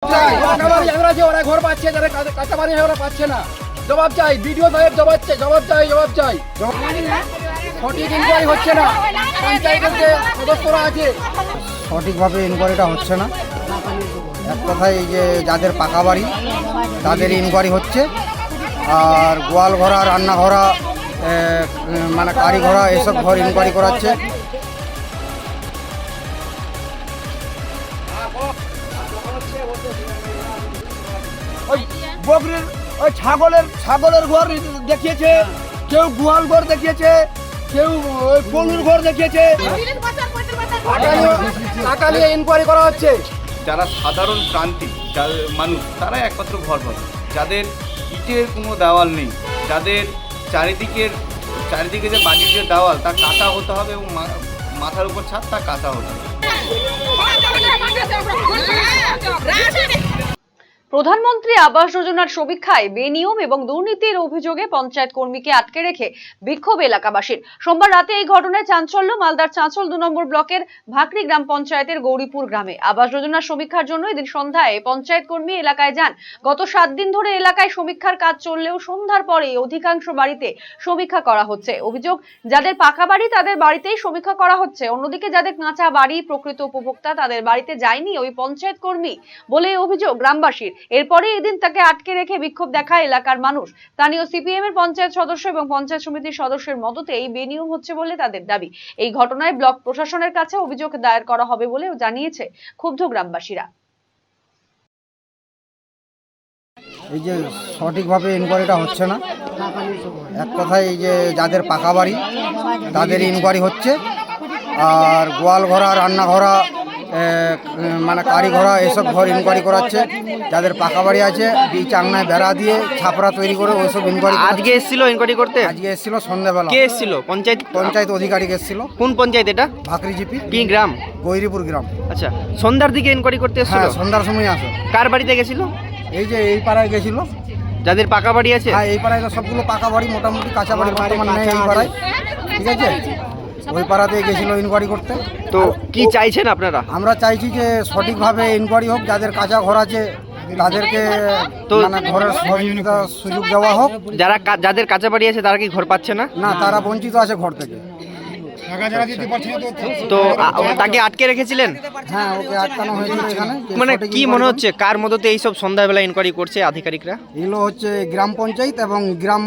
ওরা ঘর পাচ্ছে, যারা কাঁচা বাড়ি ওরা পাচ্ছে না। জবাব চাই, বিডিও সাহেব জবাব চাই। সঠিক ইনকোয়ারি হচ্ছে না, পঞ্চায়েতের যে সদস্যরা আছে সঠিকভাবে ইনকোয়ারিটা হচ্ছে না। এক কথায় এই যে যাদের পাকা বাড়ি তাদের ইনকোয়ারি হচ্ছে, আর গোয়াল ঘরা, রান্নাঘরা, মানে কারি ঘরা, এসব ঘর ইনকোয়ারি করাচ্ছে। ওই বকরির ওই ছাগলের ঘর দেখিয়েছে, কেউ গোয়াল ঘর দেখিয়েছে, কেউ ওই গরুর ঘর দেখিয়েছে। টাকা নিয়ে ইনকোয়ারি করা হচ্ছে। যারা সাধারণ প্রান্তিক মানুষ তারা একমাত্র ঘর পাবে, যাদের ইটের কোনো দেওয়াল নেই, যাদের চারিদিকে যে বাড়ির যে দেওয়াল তা কাঁচা হতে হবে এবং মাথার উপর ছাদ তা কাঁচা হতে হবে। প্রধানমন্ত্রী আবাস যোজনার সমীক্ষায় বেনিয়ম এবং দুর্নীতির অভিযোগে পঞ্চায়েত কর্মীকে আটকে রেখে বিক্ষোভ এলাকাবাসীর। সোমবার রাতে এই ঘটনায় চাঞ্চল্য মালদার চাঁচল 2 নম্বর ব্লকের ভাকরি গ্রাম পঞ্চায়েতের গৌরীপুর গ্রামে। আবাস যোজনার সমীক্ষার জন্য এদিন সন্ধ্যায় পঞ্চায়েত কর্মী এলাকায় যান। গত 7 দিন ধরে এলাকায় সমীক্ষার কাজ চললেও সন্ধ্যার পরেই অধিকাংশ বাড়িতে সমীক্ষা করা হচ্ছে। অভিযোগ, যাদের পাকা বাড়ি তাদের বাড়িতেই সমীক্ষা করা হচ্ছে, অন্যদিকে যাদের কাঁচা বাড়ি প্রকৃত উপভোক্তা তাদের বাড়িতে যায়নি ওই পঞ্চায়েত কর্মী বলে অভিযোগ গ্রামবাসীর। এরপরে এদিন তাকে আটকে রেখে বিক্ষোভ দেখায় এলাকার মানুষ। স্থানীয় সিপিএম এর পঞ্চায়েত সদস্য এবং পঞ্চায়েত সমিতির সদস্যের মদতে এই বেনিয়ম হচ্ছে বলে তাদের দাবি। এই ঘটনায় ব্লক প্রশাসনের কাছে অভিযোগ দায়ের করা হবে বলেও জানিয়েছে ক্ষুব্ধ গ্রামবাসীরা। এই যে সঠিকভাবে ইনকোয়ারিটা হচ্ছে না। এক কথায় এই যে যাদের পাকা বাড়ি তাদের ইনকোয়ারি হচ্ছে, আর গোয়াল ঘরা, রান্নাঘরা, মানে কারি ঘরা, এসব ঘর ইনকোয়ারি করাচ্ছে। যাদের পাকা বাড়ি আছে চাংনায় বেড়া দিয়ে ছাপরা তৈরি করে ওইসব ইনকোয়ারি। আজকে এসেছিল ইনকোয়ারি করতে? আজকে এসেছিল সন্ধ্যাবেলা। কে এসেছিল? পঞ্চায়েত অধিকারিক এসেছিল। কোন পঞ্চায়েত এটা? ভাকরি জিপি। কি গ্রাম? গৌরীপুর গ্রাম। আচ্ছা, সন্ধ্যার দিকে ইনকোয়ারি করতে এসেছিল? হ্যাঁ, সন্ধ্যার সময় আসে। কার বাড়িতে গেছিল? এই যে এই পাড়ায় গেছিল, যাদের পাকা বাড়ি আছে। হ্যাঁ, এই পাড়ায় সবগুলো পাকা বাড়ি, মোটামুটি কাঁচা বাড়ি বর্তমান নেই এই পাড়ায়। ঠিক আছে, ওই পাড়াতে গেছিল ইনকোয়ারি করতে। তো কি চাইছেন আপনারা? আমরা চাইছি যে সঠিকভাবে ইনকোয়ারি হোক, যাদের কাঁচা ঘর আছে তাদেরকে তো মানে ঘরের সহযোগিতা সুযোগ দেওয়া হোক। যাদের কাঁচা বাড়ি আছে তারা কি ঘর পাচ্ছে না? না, তারা বঞ্চিত আছে ঘর থেকে। তো তাকে আটকে রেখেছিলেন? হ্যাঁ, ওকে আটকানো হয়েছিল এখানে। মানে কি মনে হচ্ছে কার মদতে এইসব সন্ধ্যাবেলা ইনকোয়ারি করছে আধিকারিকরা? এগুলো হচ্ছে গ্রাম পঞ্চায়েত এবং গ্রাম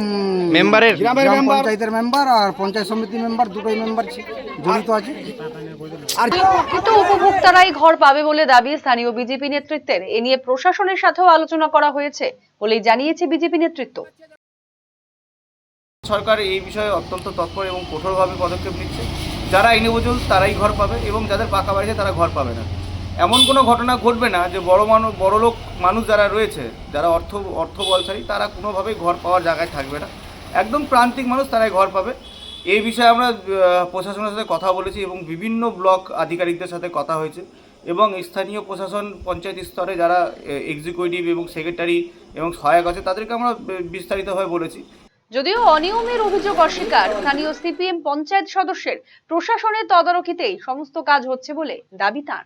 পঞ্চায়েতের মেম্বার আর পঞ্চায়েত সমিতি মেম্বার, দুটোই মেম্বার জড়িত আছে। আর প্রকৃত উপভোক্তারাই ঘর পাবে বলে দাবি স্থানীয় বিজেপি নেতৃত্বের। এ নিয়ে প্রশাসনের সাথেও আলোচনা করা হয়েছে বলেই জানিয়েছে বিজেপি নেতৃত্ব। সরকার এই বিষয়ে অত্যন্ত তৎপর এবং কঠোরভাবে পদক্ষেপ নিচ্ছে। যারা আইনবুঝুল তারাই ঘর পাবে এবং যাদের পাকা বাড়িতে তারা ঘর পাবে না। এমন কোনো ঘটনা ঘটবে না যে বড়লোক মানুষ যারা রয়েছে, যারা অর্থ বলশালী, তারা কোনোভাবেই ঘর পাওয়ার জায়গায় থাকবে না। একদম প্রান্তিক মানুষ তারাই ঘর পাবে। এই বিষয়ে আমরা প্রশাসনের সাথে কথা বলেছি এবং বিভিন্ন ব্লক আধিকারিকদের সাথে কথা হয়েছে এবং স্থানীয় প্রশাসন, পঞ্চায়েত স্তরে যারা এক্সিকিউটিভ এবং সেক্রেটারি এবং সহায়ক আছে তাদেরকে আমরা বিস্তারিতভাবে বলেছি। যদিও অনিয়মের অভিযোগ অস্বীকার স্থানীয় সিপিএম পঞ্চায়েত সদস্যের, প্রশাসনের তদারকিতেই সমস্ত কাজ হচ্ছে বলে দাবি তার।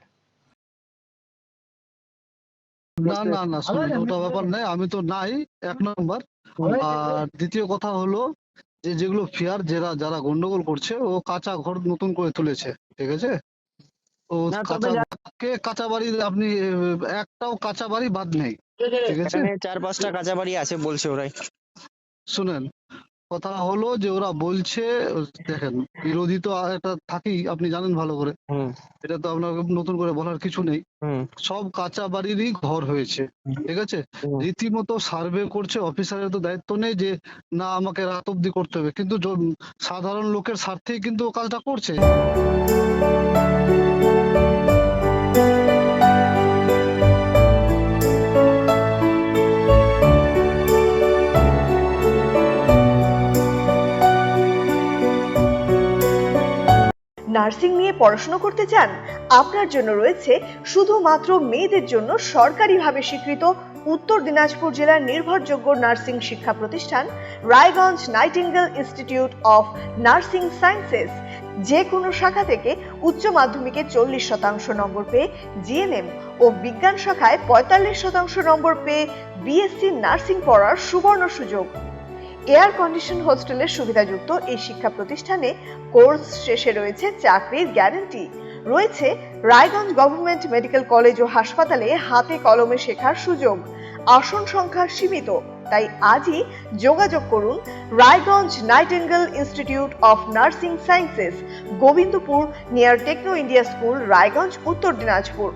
না, শুনুন, ওটা ব্যাপার নাই, আমি তো নাই, 1 নম্বর। আর দ্বিতীয় কথা হলো যে যেগুলো ফেয়ার, যারা গন্ডগোল করছে, ও কাঁচা ঘর নতুন করে তুলেছে। ঠিক আছে, ও কাঁচা বাড়ি, আপনি একটাও কাঁচা বাড়ি বাদ নেই। ঠিক আছে, 4-5টা কাঁচা বাড়ি আছে বলছে ওরাই। শুনেন, কথা হলো যে ওরা বলছে, দেখেন বিরোধী তো একটা থাকেই, আপনি জানেন ভালো করে। এটা তো আপনাকে নতুন করে বলার কিছু নেই। সব কাঁচা বাড়িরই ঘর হয়েছে। ঠিক আছে, রীতিমতো সার্ভে করছে, অফিসারের তো দায়িত্ব নেই যে না আমাকে রাত অব্দি করতে হবে, কিন্তু সাধারণ লোকের স্বার্থেই কিন্তু ও কাজটা করছে। নার্সিং নিয়ে পড়াশোনা করতে চান? আপনার জন্য রয়েছে শুধুমাত্র মেয়েদের জন্য সরকারিভাবে স্বীকৃত উত্তর দিনাজপুর জেলার নির্ভরযোগ্য নার্সিং শিক্ষা প্রতিষ্ঠান Raiganj Nightingale institute of nursing sciences. যে কোনো শাখা থেকে উচ্চ মাধ্যমিকে 40% নম্বর পেয়ে জিএনএম ও বিজ্ঞান শাখায় 45% নম্বর পেয়ে বিএসসি নার্সিং পড়ার সুবর্ণ সুযোগ। এয়ার কন্ডিশন হোস্টেলের সুবিধাযুক্ত এই শিক্ষা প্রতিষ্ঠানে কোর্স শেষে রয়েছে চাকরির গ্যারান্টি। রয়েছে রায়গঞ্জ গভর্নমেন্ট মেডিকেল কলেজ ও হাসপাতালে হাতে কলমে শেখার সুযোগ। আসন সংখ্যা সীমিত, তাই আজই যোগাযোগ করুন Raiganj Nightingale institute of nursing sciences, Gobindapur near Techno India school, Raiganj, Uttar Dinajpur.